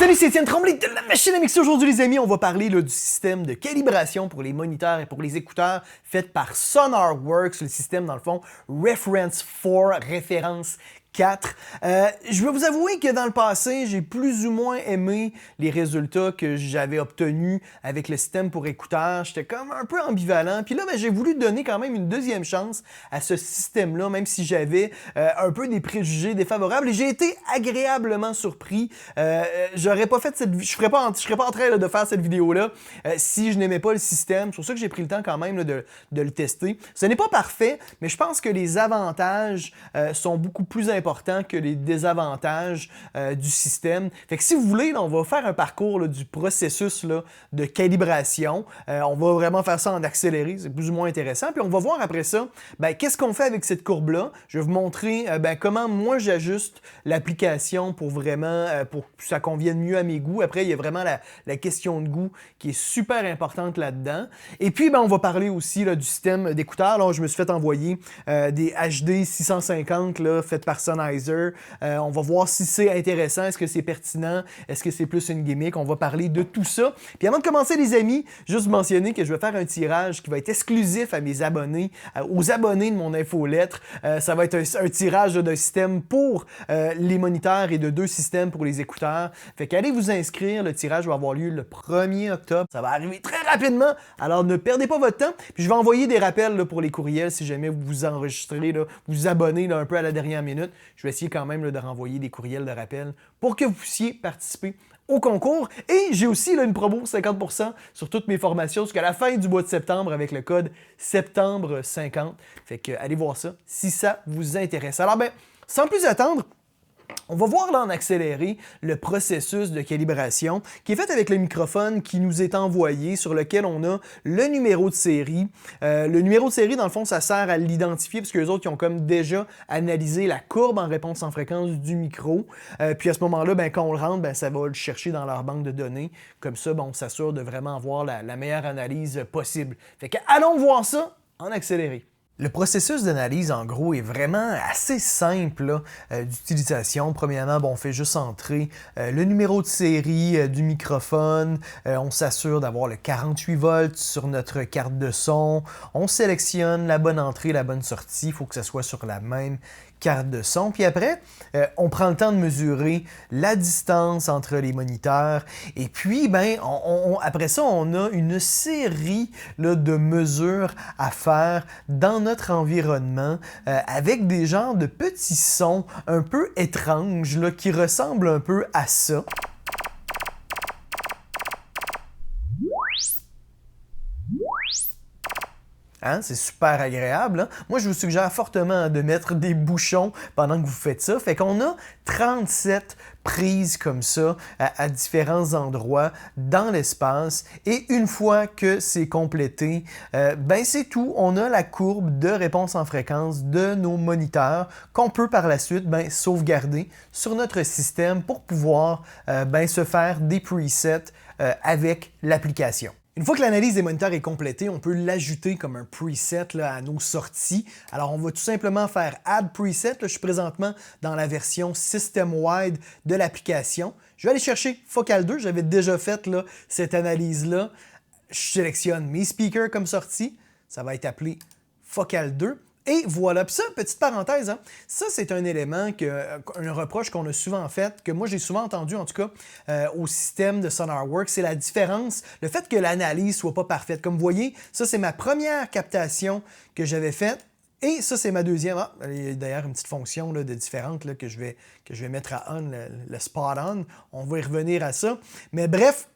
Salut, c'est Étienne Tremblay de la machine à mixer. Aujourd'hui, les amis, on va parler là, du système de calibration pour les moniteurs et pour les écouteurs fait par SonarWorks, le système, dans le fond, Reference 4, référence 4. Je vais vous avouer que dans le passé, j'ai plus ou moins aimé les résultats que j'avais obtenus avec le système pour écouteurs. J'étais comme un peu ambivalent. Puis là, j'ai voulu donner quand même une deuxième chance à ce système-là, même si j'avais un peu des préjugés défavorables. Et j'ai été agréablement surpris. J'aurais pas fait cette, je serais pas en train là, de faire cette vidéo-là si je n'aimais pas le système. C'est pour ça que j'ai pris le temps quand même là, de le tester. Ce n'est pas parfait, mais je pense que les avantages sont beaucoup plus importants que les désavantages du système. Fait que si vous voulez, là, on va faire un parcours là, du processus là, de calibration. On va vraiment faire ça en accéléré, c'est plus ou moins intéressant. Puis on va voir après ça, qu'est-ce qu'on fait avec cette courbe-là. Je vais vous montrer comment moi j'ajuste l'application pour vraiment pour que ça convienne mieux à mes goûts. Après, il y a vraiment la question de goût qui est super importante là-dedans. Et puis, on va parler aussi là, du système d'écouteurs. Là, je me suis fait envoyer des HD 650 là, faites par Sennheiser. On va voir si c'est intéressant, est-ce que c'est pertinent, est-ce que c'est plus une gimmick. On va parler de tout ça. Puis avant de commencer, les amis, juste mentionner que je vais faire un tirage qui va être exclusif à mes abonnés, aux abonnés de mon infolettre. Ça va être un tirage d'un système pour les moniteurs et de 2 systèmes pour les écouteurs. Fait qu'allez vous inscrire, le tirage va avoir lieu le 1er octobre. Ça va arriver très rapidement, alors ne perdez pas votre temps. Puis je vais envoyer des rappels là, pour les courriels si jamais vous vous enregistrez, là, vous vous abonnez là, un peu à la dernière minute. Je vais essayer quand même là, de renvoyer des courriels de rappel pour que vous puissiez participer au concours. Et j'ai aussi là, une promo 50% sur toutes mes formations jusqu'à la fin du mois de septembre avec le code septembre50. Fait que allez voir ça si ça vous intéresse. Alors sans plus attendre, on va voir là en accéléré le processus de calibration qui est fait avec le microphone qui nous est envoyé sur lequel on a le numéro de série. Le numéro de série, dans le fond, ça sert à l'identifier parce que les autres qui ont comme déjà analysé la courbe en réponse en fréquence du micro. Puis à ce moment-là, quand on le rentre, ça va le chercher dans leur banque de données. Comme ça, on s'assure de vraiment avoir la meilleure analyse possible. Fait que allons voir ça en accéléré. Le processus d'analyse, en gros, est vraiment assez simple d'utilisation. Premièrement, on fait juste entrer le numéro de série du microphone. On s'assure d'avoir le 48 volts sur notre carte de son. On sélectionne la bonne entrée, la bonne sortie. Il faut que ça soit sur la même carte de son. Puis après, on prend le temps de mesurer la distance entre les moniteurs. Et puis, après ça, on a une série là, de mesures à faire dans notre environnement avec des genres de petits sons un peu étranges là, qui ressemblent un peu à ça. Hein, c'est super agréable. Hein? Moi, je vous suggère fortement de mettre des bouchons pendant que vous faites ça. Fait qu'on a 37 prises comme ça à différents endroits dans l'espace. Et une fois que c'est complété, c'est tout. On a la courbe de réponse en fréquence de nos moniteurs qu'on peut par la suite sauvegarder sur notre système pour pouvoir se faire des presets avec l'application. Une fois que l'analyse des moniteurs est complétée, on peut l'ajouter comme un preset là, à nos sorties. Alors, on va tout simplement faire Add Preset. Là, je suis présentement dans la version System-Wide de l'application. Je vais aller chercher Focal 2. J'avais déjà fait là, cette analyse-là. Je sélectionne mes speakers comme sortie. Ça va être appelé Focal 2. Et voilà. Puis ça, petite parenthèse, hein, ça c'est un élément, un reproche qu'on a souvent fait, que moi j'ai souvent entendu en tout cas au système de SonarWorks, c'est la différence, le fait que l'analyse soit pas parfaite. Comme vous voyez, ça c'est ma première captation que j'avais faite. Et ça, c'est ma deuxième. Ah, il y a d'ailleurs une petite fonction là, de différente là, que je vais mettre à on, le spot on. On va y revenir à ça. Mais bref,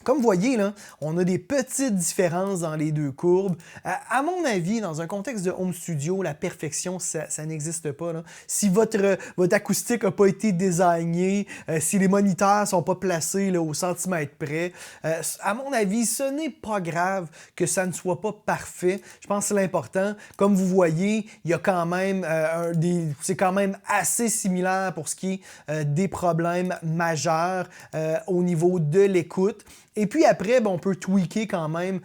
comme vous voyez, là, on a des petites différences dans les deux courbes. À mon avis, dans un contexte de home studio, la perfection, ça n'existe pas. Là. Si votre acoustique n'a pas été designée, si les moniteurs ne sont pas placés là, au centimètre près, à mon avis, ce n'est pas grave que ça ne soit pas parfait. Je pense que c'est l'important. Comme vous voyez, il y a quand même c'est quand même assez similaire pour ce qui est des problèmes majeurs au niveau de l'écoute. Et puis après, on peut tweaker quand même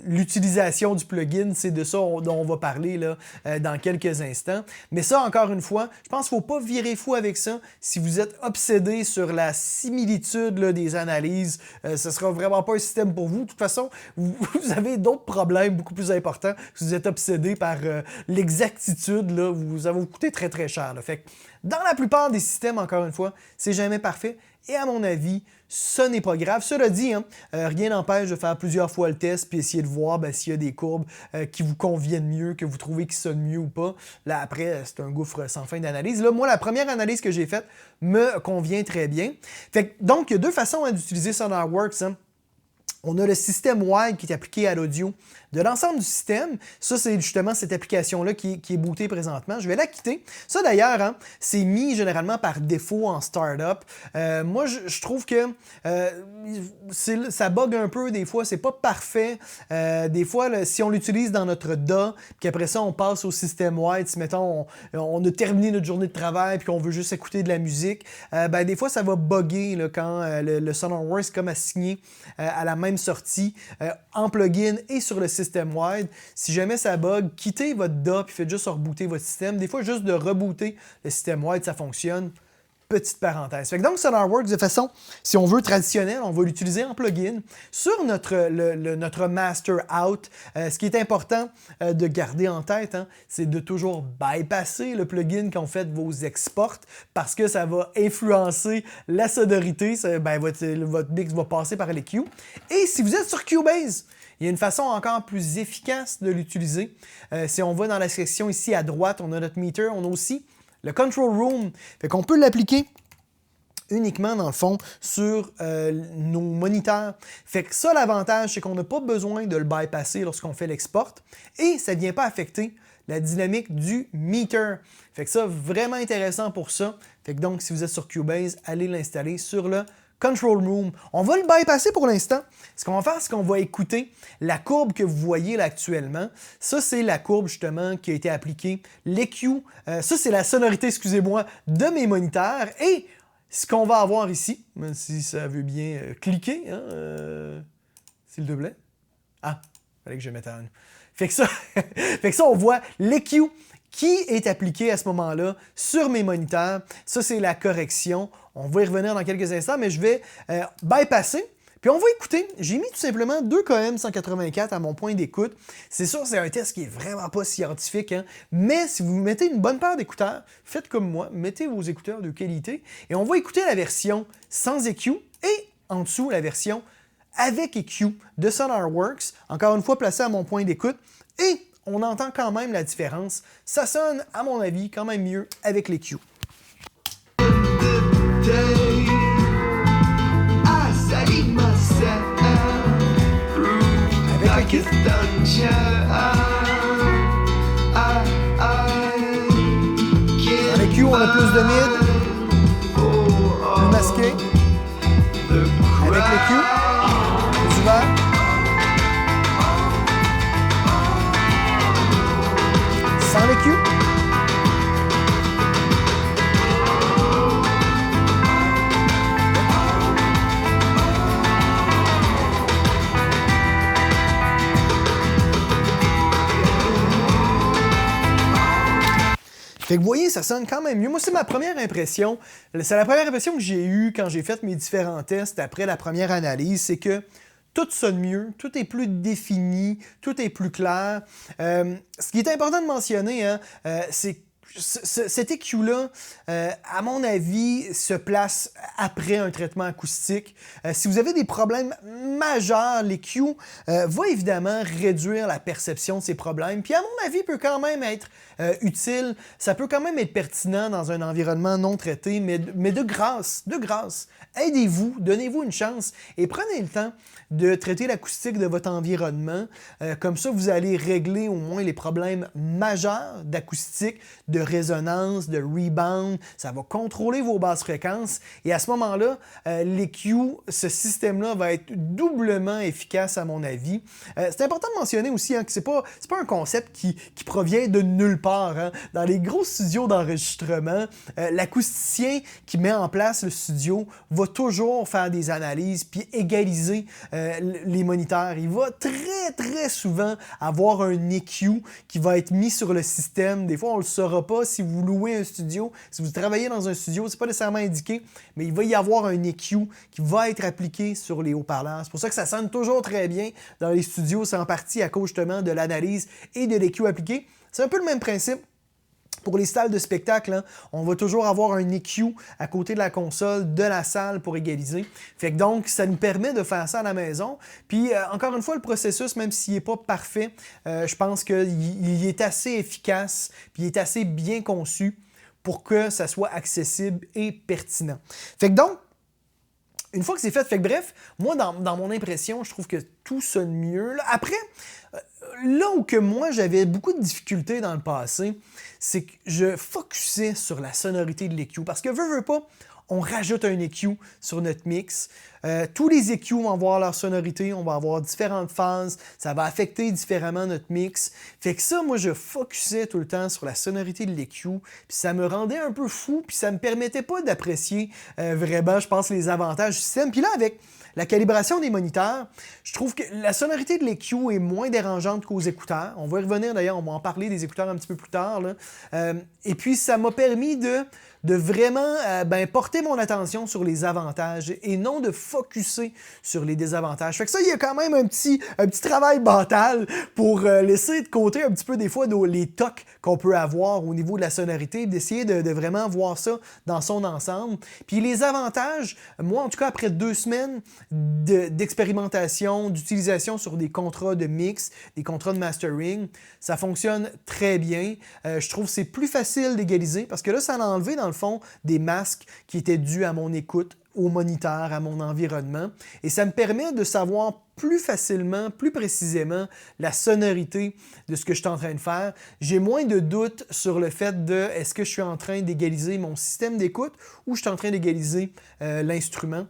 l'utilisation du plugin. C'est de ça dont on va parler là, dans quelques instants. Mais ça, encore une fois, je pense qu'il ne faut pas virer fou avec ça. Si vous êtes obsédé sur la similitude là, des analyses, ce ne sera vraiment pas un système pour vous. De toute façon, vous avez d'autres problèmes beaucoup plus importants. Si vous êtes obsédé par l'exactitude, là, ça va vous coûter très très cher. Là. Fait que, dans la plupart des systèmes, encore une fois, c'est jamais parfait. Et à mon avis, ça n'est pas grave. Cela dit, rien n'empêche de faire plusieurs fois le test puis essayer de voir s'il y a des courbes qui vous conviennent mieux, que vous trouvez qui sonnent mieux ou pas. Là, après, c'est un gouffre sans fin d'analyse. Là, moi, la première analyse que j'ai faite me convient très bien. Fait que, donc, il y a deux façons d'utiliser SonarWorks. On a le système wide qui est appliqué à l'audio de l'ensemble du système. Ça, c'est justement cette application-là qui est bootée présentement. Je vais la quitter. Ça, d'ailleurs, c'est mis généralement par défaut en startup. Moi, je trouve que ça bug un peu des fois. C'est pas parfait. Des fois, là, si on l'utilise dans notre DA, puis qu'après ça, on passe au système wide, si, mettons, on a terminé notre journée de travail puis qu'on veut juste écouter de la musique, des fois, ça va bugger là, quand le SonarWorks comme assigné à la même sortie en plugin et sur le système wide. Si jamais ça bug, quittez votre DA puis faites juste rebooter votre système. Des fois, juste de rebooter le système wide, ça fonctionne. Petite parenthèse. Fait que donc, SonarWorks, de façon, si on veut traditionnelle, on va l'utiliser en plugin. Sur notre master out, ce qui est important de garder en tête, c'est de toujours bypasser le plugin quand vous faites vos exports parce que ça va influencer la sonorité. Votre mix va passer par les Q. Et si vous êtes sur Cubase, il y a une façon encore plus efficace de l'utiliser. Si on va dans la section ici à droite, on a notre meter, on a aussi le Control Room. Fait qu'on peut l'appliquer uniquement, dans le fond, sur nos moniteurs. Fait que ça, l'avantage, c'est qu'on n'a pas besoin de le bypasser lorsqu'on fait l'export et ça ne vient pas affecter la dynamique du meter. Fait que ça, vraiment intéressant pour ça. Fait que donc, si vous êtes sur Cubase, allez l'installer sur le Control Room. On va le bypasser pour l'instant. Ce qu'on va faire, c'est qu'on va écouter la courbe que vous voyez là actuellement. Ça, c'est la courbe justement qui a été appliquée. L'EQ, ça c'est la sonorité, excusez-moi, de mes moniteurs. Et ce qu'on va avoir ici, même si ça veut bien cliquer, s'il te plaît. Ah, il fallait que je mette en... Fait que ça, on voit l'EQ qui est appliqué à ce moment-là sur mes moniteurs. Ça, c'est la correction. On va y revenir dans quelques instants, mais je vais bypasser. Puis on va écouter. J'ai mis tout simplement 2 KM 184 à mon point d'écoute. C'est sûr, c'est un test qui est vraiment pas scientifique, mais si vous mettez une bonne paire d'écouteurs, faites comme moi, mettez vos écouteurs de qualité et on va écouter la version sans EQ et en dessous la version avec EQ de SonarWorks, encore une fois placée à mon point d'écoute. Et on entend quand même la différence. Ça sonne, à mon avis, quand même mieux avec l'EQ. Avec l'EQ. Dans l'EQ, on a plus de mid, plus masqué. Avec l'EQ, plus ouvert. Sans l'EQ. Fait que vous voyez, ça sonne quand même mieux. Moi, c'est ma première impression. C'est la première impression que j'ai eue quand j'ai fait mes différents tests après la première analyse, c'est que tout sonne mieux, tout est plus défini, tout est plus clair. Ce qui est important de mentionner, c'est que cet EQ-là, à mon avis, se place après un traitement acoustique. Si vous avez des problèmes majeurs, l'EQ va évidemment réduire la perception de ces problèmes. Puis à mon avis, peut quand même être utile. Ça peut quand même être pertinent dans un environnement non traité, mais de grâce, aidez-vous, donnez-vous une chance et prenez le temps de traiter l'acoustique de votre environnement. Comme ça, vous allez régler au moins les problèmes majeurs d'acoustique, de résonance, de rebound, ça va contrôler vos basses fréquences et à ce moment-là, l'EQ, ce système-là va être doublement efficace à mon avis. C'est important de mentionner aussi que c'est pas un concept qui provient de nulle part. Hein. Dans les gros studios d'enregistrement, l'acousticien qui met en place le studio va toujours faire des analyses puis égaliser les moniteurs. Il va très souvent avoir un EQ qui va être mis sur le système. Des fois, on le saura pas si vous louez un studio, si vous travaillez dans un studio, c'est pas nécessairement indiqué, mais il va y avoir un EQ qui va être appliqué sur les haut-parleurs. C'est pour ça que ça sonne toujours très bien dans les studios, c'est en partie à cause justement de l'analyse et de l'EQ appliqué. C'est un peu le même principe. Pour les salles de spectacle, hein, on va toujours avoir un EQ à côté de la console de la salle pour égaliser. Fait que donc, ça nous permet de faire ça à la maison. Puis, encore une fois, le processus, même s'il n'est pas parfait, je pense qu'il est assez efficace, puis il est assez bien conçu pour que ça soit accessible et pertinent. Fait que donc, une fois que c'est fait, bref, moi, dans mon impression, je trouve que tout sonne mieux. Là, après, là où que moi, j'avais beaucoup de difficultés dans le passé, c'est que je focusais sur la sonorité de l'EQ. Parce que, veux pas, on rajoute un EQ sur notre mix. Tous les EQ vont avoir leur sonorité, on va avoir différentes phases, ça va affecter différemment notre mix. Fait que ça, moi, je focusais tout le temps sur la sonorité de l'EQ, puis ça me rendait un peu fou, puis ça me permettait pas d'apprécier vraiment, je pense, les avantages du système. Puis là, avec la calibration des moniteurs, je trouve que la sonorité de l'EQ est moins dérangeante qu'aux écouteurs. On va y revenir d'ailleurs, on va en parler des écouteurs un petit peu plus tard. Là. Et puis, ça m'a permis de vraiment porter mon attention sur les avantages et non de focusser sur les désavantages. Fait que ça, il y a quand même un petit travail mental pour laisser de côté un petit peu des fois les tocs qu'on peut avoir au niveau de la sonorité, d'essayer de vraiment voir ça dans son ensemble. Puis les avantages, moi en tout cas après 2 semaines d'expérimentation, d'utilisation sur des contrats de mix, des contrats de mastering, ça fonctionne très bien. Je trouve que c'est plus facile d'égaliser parce que là, ça a enlevé dans le fond des masques qui étaient dus à mon écoute, au moniteur, à mon environnement. Et ça me permet de savoir plus facilement, plus précisément la sonorité de ce que je suis en train de faire. J'ai moins de doutes sur le fait de est-ce que je suis en train d'égaliser mon système d'écoute ou je suis en train d'égaliser l'instrument.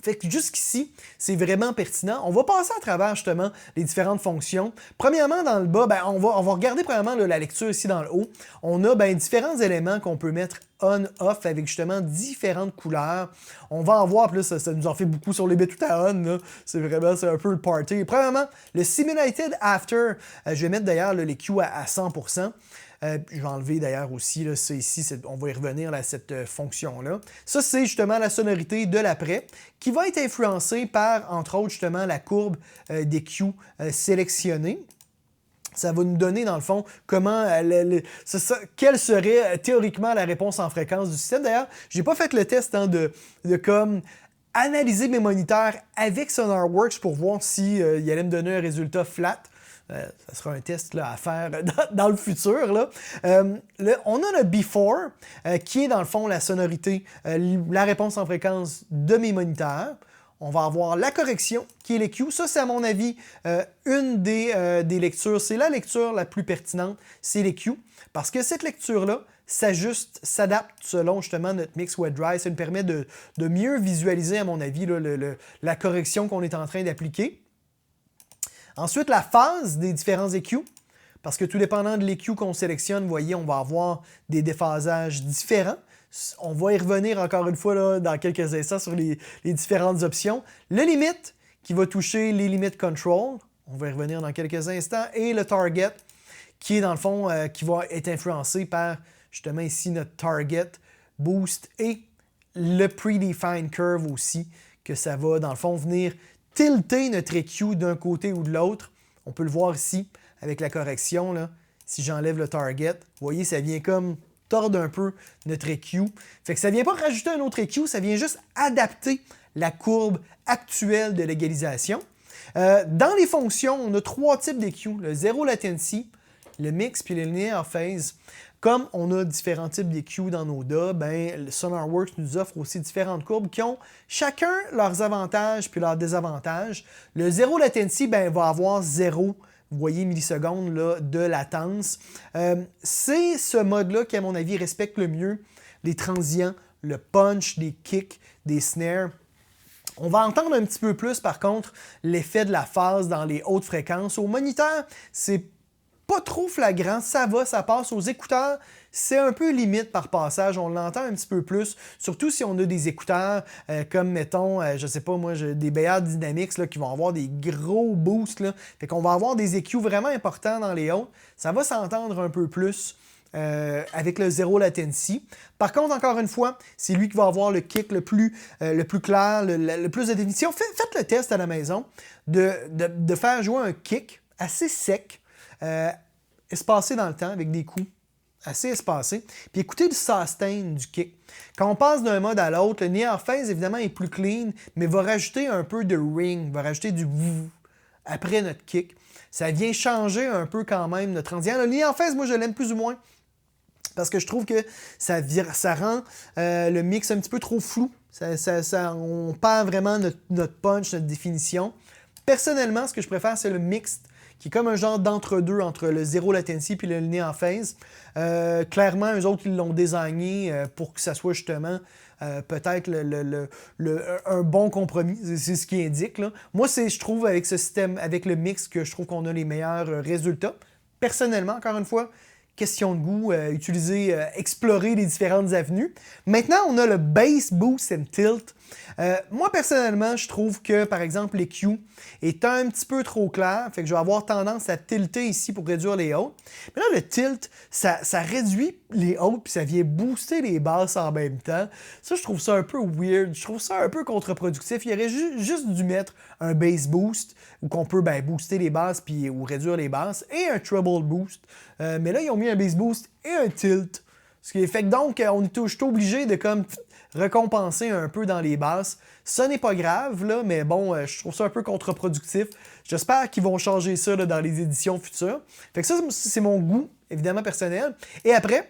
Fait que jusqu'ici, c'est vraiment pertinent. On va passer à travers justement les différentes fonctions. Premièrement, dans le bas, on va regarder premièrement la lecture ici dans le haut. On a différents éléments qu'on peut mettre on-off avec justement différentes couleurs. On va en voir, puis là, ça nous en fait beaucoup sur les bits tout à on. C'est un peu le party. Premièrement, le Simulated After. Je vais mettre d'ailleurs l'EQ à 100%. Je vais enlever d'ailleurs aussi, là, ça ici, on va y revenir à cette fonction-là. Ça, c'est justement la sonorité de l'après, qui va être influencée par, entre autres, justement, la courbe d'EQ sélectionnée. Ça va nous donner, dans le fond, quelle serait théoriquement la réponse en fréquence du système. D'ailleurs, je n'ai pas fait le test de comme analyser mes moniteurs avec SonarWorks pour voir si il allait me donner un résultat flat. Ça sera un test là, à faire dans le futur. Là. On a le before, qui est dans le fond la sonorité, la réponse en fréquence de mes moniteurs. On va avoir la correction, qui est l'EQ. Ça, c'est à mon avis une des lectures. C'est la lecture la plus pertinente, c'est l'EQ. Parce que cette lecture-là s'adapte selon justement notre mix wet-dry. Ça nous permet de mieux visualiser, à mon avis, là, la correction qu'on est en train d'appliquer. Ensuite, la phase des différents EQ, parce que tout dépendant de l'EQ qu'on sélectionne, vous voyez, on va avoir des déphasages différents. On va y revenir encore une fois là, dans quelques instants sur les différentes options. Le limit, qui va toucher les limit control, on va y revenir dans quelques instants, et le target, qui est dans le fond, qui va être influencé par justement ici notre target, boost, et le predefined curve aussi, que ça va dans le fond venir tilter notre EQ d'un côté ou de l'autre. On peut le voir ici avec la correction. Là. Si j'enlève le target, vous voyez, ça vient comme tordre un peu notre EQ. Fait que ça ne vient pas rajouter un autre EQ, ça vient juste adapter la courbe actuelle de l'égalisation. Dans les fonctions, on a 3 types d'EQ. Le zero latency, le mix puis le linear phase. Comme on a différents types d'EQ dans nos DA, SonarWorks nous offre aussi différentes courbes qui ont chacun leurs avantages puis leurs désavantages. Le zero latency va avoir 0 vous voyez millisecondes là, de latence. C'est ce mode-là qui, à mon avis, respecte le mieux les transients, le punch, des kicks, des snares. On va entendre un petit peu plus, par contre, l'effet de la phase dans les hautes fréquences. Au moniteur, c'est pas trop flagrant, ça va, ça passe. Aux écouteurs, c'est un peu limite par passage, on l'entend un petit peu plus, surtout si on a des écouteurs comme, mettons, je sais pas moi, des BR Dynamics là, qui vont avoir des gros boosts. Là. Fait qu'on va avoir des EQ vraiment importants dans les hautes. Ça va s'entendre un peu plus avec le zéro latency. Par contre, encore une fois, c'est lui qui va avoir le kick le plus clair, le plus de définition. Faites le test à la maison de faire jouer un kick assez sec, espacé dans le temps avec des coups assez espacés. Puis écoutez le sustain du kick. Quand on passe d'un mode à l'autre, le near phase évidemment est plus clean, mais va rajouter un peu de ring, va rajouter du vou après notre kick. Ça vient changer un peu quand même notre transient. Le near phase, moi je l'aime plus ou moins parce que je trouve que ça rend le mix un petit peu trop flou. On perd vraiment notre punch, notre définition. Personnellement, ce que je préfère, c'est le mixed, qui est comme un genre d'entre-deux entre le zéro latency et le near phase. Clairement, eux autres, ils l'ont désigné pour que ça soit justement peut-être un bon compromis. C'est ce qui indique. Là. Moi, je trouve, avec ce système, avec le mix, que je trouve qu'on a les meilleurs résultats. Personnellement, encore une fois, question de goût, explorer les différentes avenues. Maintenant, on a le Bass Boost and Tilt. Moi, personnellement, je trouve que, par exemple, l'EQ est un petit peu trop clair, fait que je vais avoir tendance à tilter ici pour réduire les hautes. Mais là, le tilt, ça réduit les hautes, puis ça vient booster les basses en même temps. Ça, je trouve ça un peu weird, je trouve ça un peu contre-productif. Il aurait juste dû mettre un bass boost, où qu'on peut booster les basses ou réduire les basses, et un treble boost. Mais là, ils ont mis un bass boost et un tilt. Ce qui fait que donc, je suis obligé de comme récompenser un peu dans les basses. Ça n'est pas grave, là, mais bon, je trouve ça un peu contre-productif. J'espère qu'ils vont changer ça là, dans les éditions futures. Fait que ça, c'est mon goût, évidemment, personnel. Et après,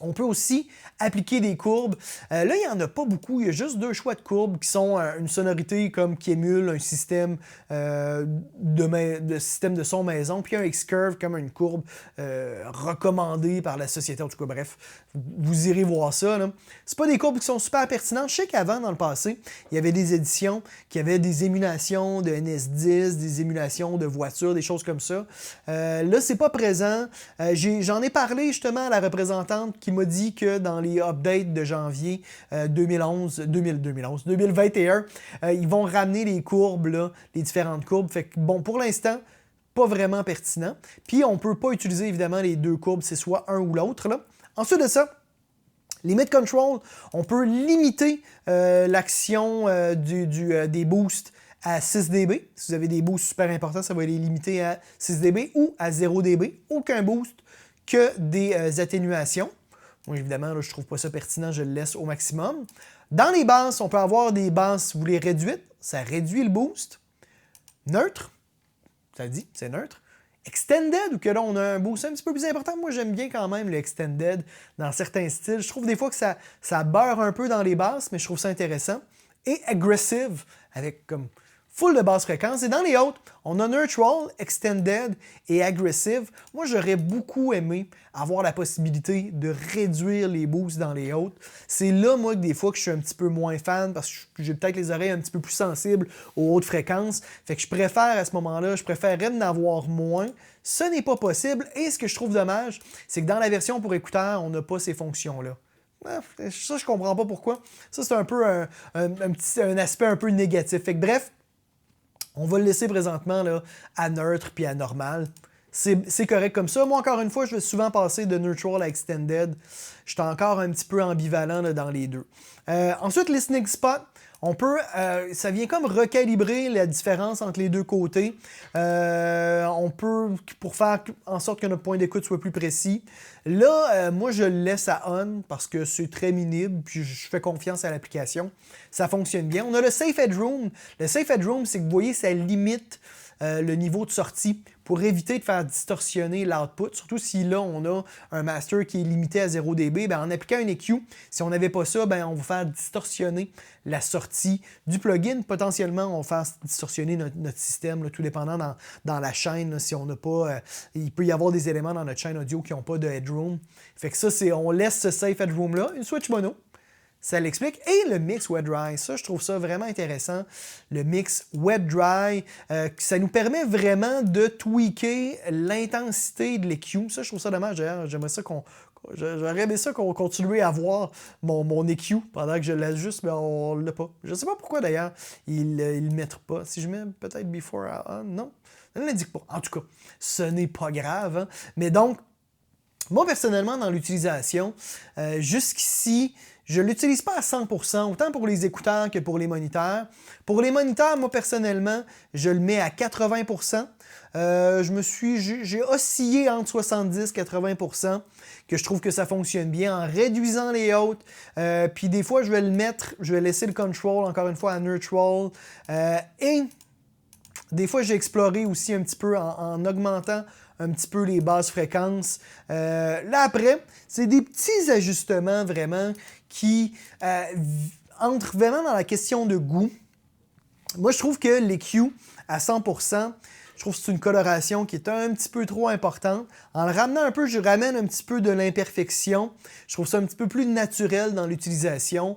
on peut aussi appliquer des courbes. Là, il n'y en a pas beaucoup. Il y a juste 2 choix de courbes qui sont une sonorité comme qui émule un système système de son maison, puis un X-Curve comme une courbe recommandée par la société. En tout cas, bref, vous irez voir ça. Là. C'est pas des courbes qui sont super pertinentes. Je sais qu'avant, dans le passé, il y avait des éditions qui avaient des émulations de NS10, des émulations de voitures, des choses comme ça. Là, c'est pas présent. J'en ai parlé justement à la représentante qui m'a dit que dans les updates de janvier 2021, ils vont ramener les courbes, là, les différentes courbes. Fait que, bon, pour l'instant, pas vraiment pertinent. Puis, on ne peut pas utiliser, évidemment, les 2 courbes, c'est soit un ou l'autre. Là. Ensuite de ça, les mid-control, on peut limiter l'action des boosts à 6 dB. Si vous avez des boosts super importants, ça va les limiter à 6 dB ou à 0 dB. Aucun boost, que des atténuations. Moi, évidemment, là, je ne trouve pas ça pertinent, je le laisse au maximum. Dans les basses, on peut avoir des basses, vous les réduites, ça réduit le boost. Neutre, ça dit, c'est neutre. Extended, ou que là, on a un boost un petit peu plus important. Moi, j'aime bien quand même le extended dans certains styles. Je trouve des fois que ça beurre un peu dans les basses, mais je trouve ça intéressant. Et aggressive, avec comme full de basse fréquence. Et dans les hautes, on a neutral, extended et aggressive. Moi, j'aurais beaucoup aimé avoir la possibilité de réduire les boosts dans les hautes. C'est là, moi, que des fois que je suis un petit peu moins fan parce que j'ai peut-être les oreilles un petit peu plus sensibles aux hautes fréquences. Fait que je préfère à ce moment-là, je préférerais en avoir moins. Ce n'est pas possible. Et ce que je trouve dommage, c'est que dans la version pour écouteurs, on n'a pas ces fonctions-là. Ça, je comprends pas pourquoi. Ça, c'est un peu un aspect un peu négatif. Fait que bref, on va le laisser présentement là, à neutre puis à normal. C'est correct comme ça. Moi, encore une fois, je vais souvent passer de neutral à extended. Je suis encore un petit peu ambivalent là, dans les deux. Ensuite, listening spot. Ça vient comme recalibrer la différence entre les deux côtés. On peut, pour faire en sorte que notre point d'écoute soit plus précis. Là, moi, je le laisse à on parce que c'est très minime, puis je fais confiance à l'application. Ça fonctionne bien. On a le Safe Headroom. Le Safe Headroom, c'est que vous voyez, ça limite le niveau de sortie pour éviter de faire distorsionner l'output, surtout si là, on a un master qui est limité à 0 dB, ben, en appliquant un EQ, si on n'avait pas ça, ben, on va faire distorsionner la sortie du plugin. Potentiellement, on va faire distorsionner notre système, là, tout dépendant dans la chaîne. Là, si on n'a pas... il peut y avoir des éléments dans notre chaîne audio qui n'ont pas de headroom. Fait que ça, on laisse ce safe headroom-là, une switch mono. Ça l'explique. Et le mix wet-dry, ça, je trouve ça vraiment intéressant. Le mix wet-dry, ça nous permet vraiment de tweaker l'intensité de l'EQ. Ça, je trouve ça dommage. D'ailleurs, j'aurais aimé ça qu'on continue à voir mon EQ pendant que je l'ajuste, mais on l'a pas. Je sais pas pourquoi, d'ailleurs, ils le mettent pas. Si je mets peut-être before, non, ça ne l'indique pas. En tout cas, ce n'est pas grave. Hein. Mais donc, moi, personnellement, dans l'utilisation, jusqu'ici, je ne l'utilise pas à 100%, autant pour les écouteurs que pour les moniteurs. Pour les moniteurs, moi, personnellement, je le mets à 80%. J'ai oscillé entre 70 et 80%, que je trouve que ça fonctionne bien en réduisant les hautes. Puis des fois, je vais laisser le control, encore une fois, à neutral. Et des fois, j'ai exploré aussi un petit peu en augmentant un petit peu les basses fréquences. Là, après, c'est des petits ajustements vraiment qui entrent vraiment dans la question de goût. Moi, je trouve que l'EQ à 100%, je trouve que c'est une coloration qui est un petit peu trop importante. En le ramenant un peu, je ramène un petit peu de l'imperfection. Je trouve ça un petit peu plus naturel dans l'utilisation.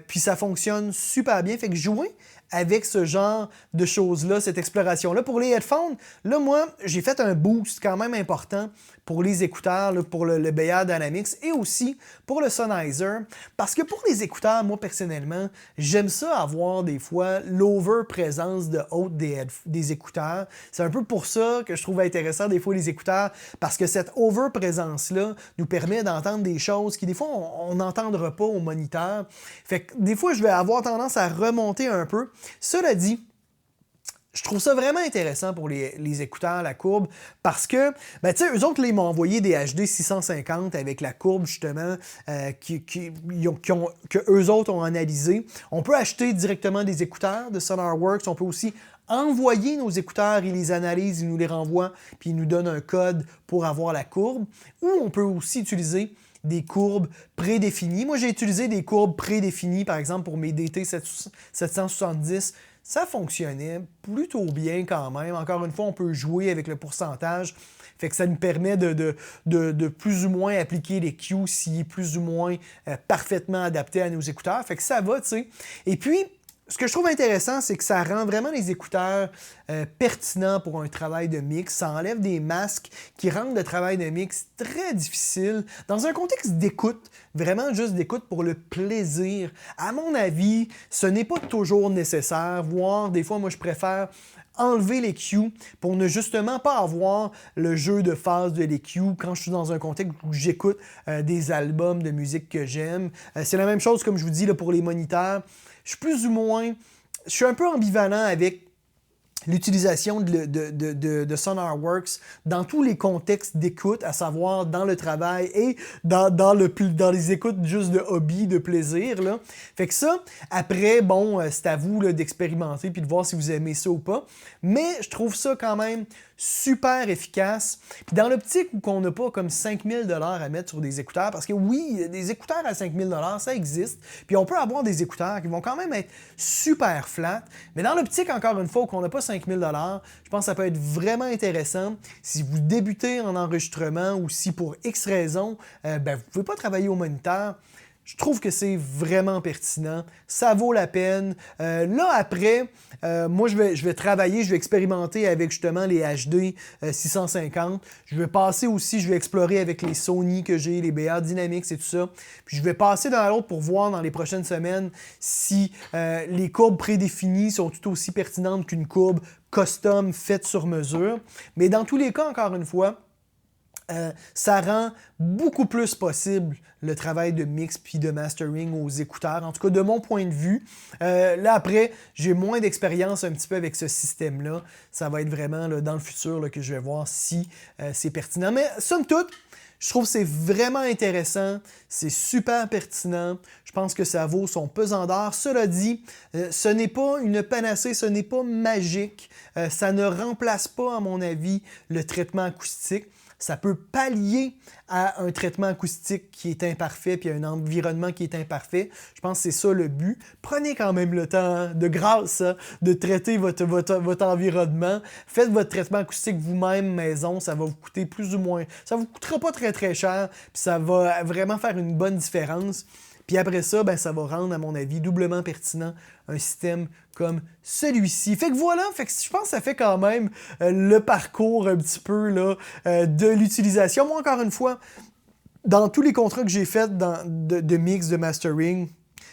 Puis ça fonctionne super bien. Fait que jouer avec ce genre de choses-là, cette exploration-là. Pour les headphones, là, moi, j'ai fait un boost quand même important pour les écouteurs, là, pour le Béat Dynamics et aussi pour le Sennheiser. Parce que pour les écouteurs, moi, personnellement, j'aime ça avoir des fois l'over-présence de haute des écouteurs. C'est un peu pour ça que je trouve intéressant des fois les écouteurs, parce que cette over-présence-là nous permet d'entendre des choses qui, des fois, on n'entendra pas au moniteur. Fait que des fois, je vais avoir tendance à remonter un peu. Cela dit, je trouve ça vraiment intéressant pour les écouteurs, la courbe, parce que, ben, tu sais, eux autres, là, ils m'ont envoyé des HD 650 avec la courbe, justement, que eux autres ont analysé. On peut acheter directement des écouteurs de SonarWorks. On peut aussi envoyer nos écouteurs, ils les analysent, ils nous les renvoient, puis ils nous donnent un code pour avoir la courbe. Ou on peut aussi utiliser des courbes prédéfinies. Moi, j'ai utilisé des courbes prédéfinies, par exemple, pour mes DT 770. Ça fonctionnait plutôt bien quand même. Encore une fois, on peut jouer avec le pourcentage. Fait que ça nous permet de plus ou moins appliquer les Q s'il est plus ou moins parfaitement adapté à nos écouteurs. Fait que ça va, tu sais. Et puis, ce que je trouve intéressant, c'est que ça rend vraiment les écouteurs pertinents pour un travail de mix. Ça enlève des masques qui rendent le travail de mix très difficile. Dans un contexte d'écoute, vraiment juste d'écoute pour le plaisir, à mon avis, ce n'est pas toujours nécessaire. Voire, des fois, moi, je préfère enlever les Q pour ne justement pas avoir le jeu de phase de l'EQ quand je suis dans un contexte où j'écoute des albums de musique que j'aime. C'est la même chose, comme je vous dis, là, pour les moniteurs. Je suis un peu ambivalent avec l'utilisation de SonarWorks dans tous les contextes d'écoute, à savoir dans le travail et dans les écoutes juste de hobby, de plaisir. Là. Fait que ça, après, bon, c'est à vous là, d'expérimenter puis de voir si vous aimez ça ou pas. Mais je trouve ça quand même super efficace. Puis dans l'optique où on n'a pas comme 5000 $ à mettre sur des écouteurs, parce que oui, des écouteurs à 5000 $, ça existe. Puis on peut avoir des écouteurs qui vont quand même être super flat. Mais dans l'optique, encore une fois, qu'on n'a pas 5000 $, je pense que ça peut être vraiment intéressant. Si vous débutez en enregistrement ou si pour X raison, vous ne pouvez pas travailler au moniteur, je trouve que c'est vraiment pertinent. Ça vaut la peine. Là, après, moi, je vais travailler, je vais expérimenter avec justement les HD 650. Je vais passer aussi, je vais explorer avec les Sony que j'ai, les Béat Dynamics et tout ça. Puis je vais passer dans l'autre pour voir dans les prochaines semaines si les courbes prédéfinies sont tout aussi pertinentes qu'une courbe custom faite sur mesure. Mais dans tous les cas, encore une fois, ça rend beaucoup plus possible le travail de mix puis de mastering aux écouteurs, en tout cas de mon point de vue. Là après, j'ai moins d'expérience un petit peu avec ce système-là. Ça va être vraiment là, dans le futur là, que je vais voir si c'est pertinent. Mais somme toute, Je trouve que c'est vraiment intéressant, c'est super pertinent, je pense que ça vaut son pesant d'or. Cela dit, ce n'est pas une panacée, ce n'est pas magique, ça ne remplace pas, à mon avis, le traitement acoustique. Ça peut pallier à un traitement acoustique qui est imparfait puis à un environnement qui est imparfait. Je pense que c'est ça le but. Prenez quand même le temps, hein, de grâce, hein, de traiter votre environnement. Faites votre traitement acoustique vous-même maison. Ça va vous coûter plus ou moins... Ça vous coûtera pas très très cher puis ça va vraiment faire une bonne différence. Puis après ça, ben, ça va rendre, à mon avis, doublement pertinent un système comme celui-ci. Fait que voilà, je pense que ça fait quand même le parcours un petit peu là, de l'utilisation. Moi, encore une fois, dans tous les contrats que j'ai faits de mix, de mastering,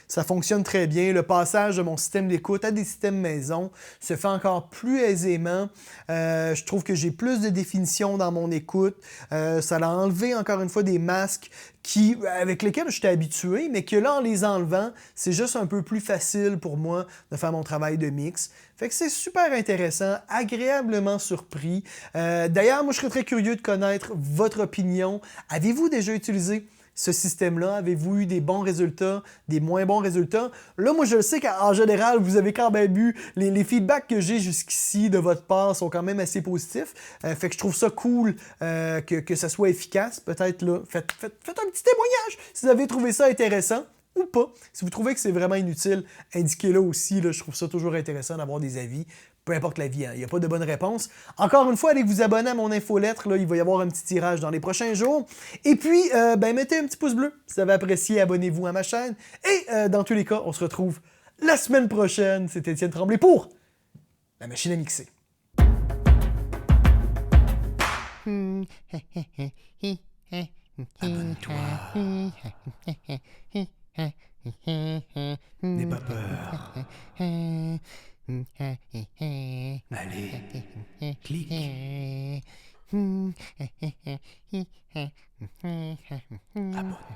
ça fonctionne très bien. Le passage de mon système d'écoute à des systèmes maison se fait encore plus aisément. Je trouve que j'ai plus de définition dans mon écoute. Ça a enlevé encore une fois des masques avec lesquels j'étais habitué, mais que là, en les enlevant, c'est juste un peu plus facile pour moi de faire mon travail de mix. Fait que c'est super intéressant, agréablement surpris. D'ailleurs, moi, je serais très curieux de connaître votre opinion. Avez-vous déjà utilisé ce système-là? Avez-vous eu des bons résultats, des moins bons résultats? Là, moi, je sais qu'en général, vous avez quand même eu... Les feedbacks que j'ai jusqu'ici de votre part sont quand même assez positifs. Fait que je trouve ça cool que ça soit efficace. Peut-être, là, faites un petit témoignage si vous avez trouvé ça intéressant ou pas. Si vous trouvez que c'est vraiment inutile, indiquez-le aussi. Là, je trouve ça toujours intéressant d'avoir des avis. Peu importe l'avis, hein. Il n'y a pas de bonne réponse. Encore une fois, allez vous abonner à mon infolettre. Là, il va y avoir un petit tirage dans les prochains jours. Et puis, mettez un petit pouce bleu si vous avez apprécié. Abonnez-vous à ma chaîne. Et dans tous les cas, on se retrouve la semaine prochaine. C'est Étienne Tremblay pour La Machine à mixer. Abonne-toi. N'aie pas peur. Allez, clique. Abonne-toi.